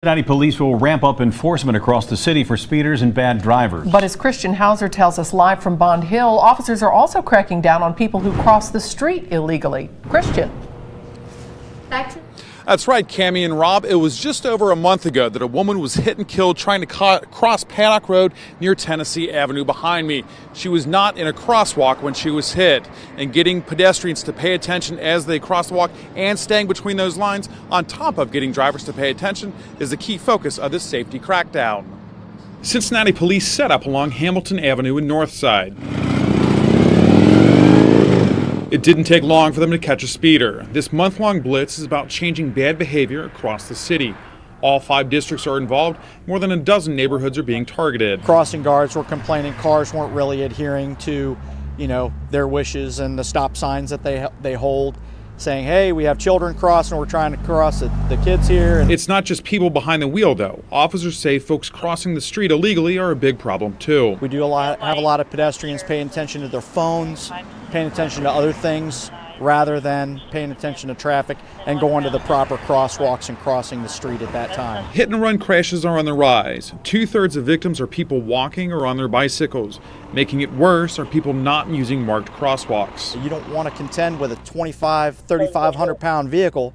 Cincinnati Police will ramp up enforcement across the city for speeders and bad drivers. But as Christian Hauser tells us live from Bond Hill, officers are also cracking down on people who cross the street illegally. Christian. That's right, Cammie and Rob. It was just over a month ago that a woman was hit and killed trying to cross Paddock Road near Tennessee Avenue behind me. She was not in a crosswalk when she was hit. And getting pedestrians to pay attention as they cross the walk and staying between those lines, on top of getting drivers to pay attention, is the key focus of this safety crackdown. Cincinnati Police set up along Hamilton Avenue in Northside. It didn't take long for them to catch a speeder. This month-long blitz is about changing bad behavior across the city. All 5 districts are involved. More than a dozen neighborhoods are being targeted. Crossing guards were complaining cars weren't really adhering to, their wishes and the stop signs that they hold, saying, hey, we have children crossing, we're trying to cross the kids here. It's not just people behind the wheel, though. Officers say folks crossing the street illegally are a big problem, too. We do have a lot of pedestrians paying attention to their phones, paying attention to other things rather than paying attention to traffic and going to the proper crosswalks and crossing the street at that time. Hit and run crashes are on the rise. 2/3 of victims are people walking or on their bicycles. Making it worse are people not using marked crosswalks. You don't want to contend with a 3,500 pound vehicle,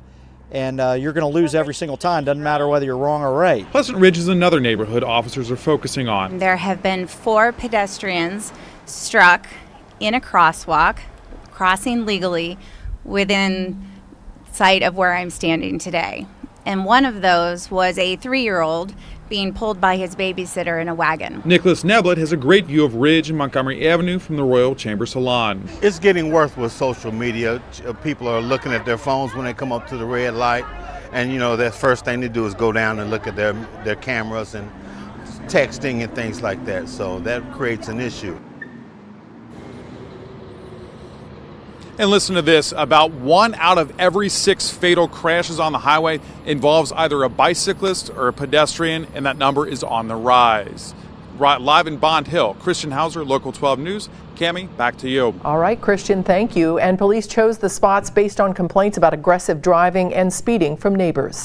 and you're going to lose every single time. Doesn't matter whether you're wrong or right. Pleasant Ridge is another neighborhood officers are focusing on. There have been 4 pedestrians struck in a crosswalk, crossing legally within sight of where I'm standing today. And one of those was a 3-year-old being pulled by his babysitter in a wagon. Nicholas Neblett has a great view of Ridge and Montgomery Avenue from the Royal Chamber Salon. It's getting worse with social media. People are looking at their phones when they come up to the red light, and the first thing they do is go down and look at their cameras and texting and things like that. So that creates an issue. And listen to this, about 1 out of every 6 fatal crashes on the highway involves either a bicyclist or a pedestrian, and that number is on the rise. Live in Bond Hill, Christian Hauser, Local 12 News. Cammie, back to you. All right, Christian, thank you. And police chose the spots based on complaints about aggressive driving and speeding from neighbors.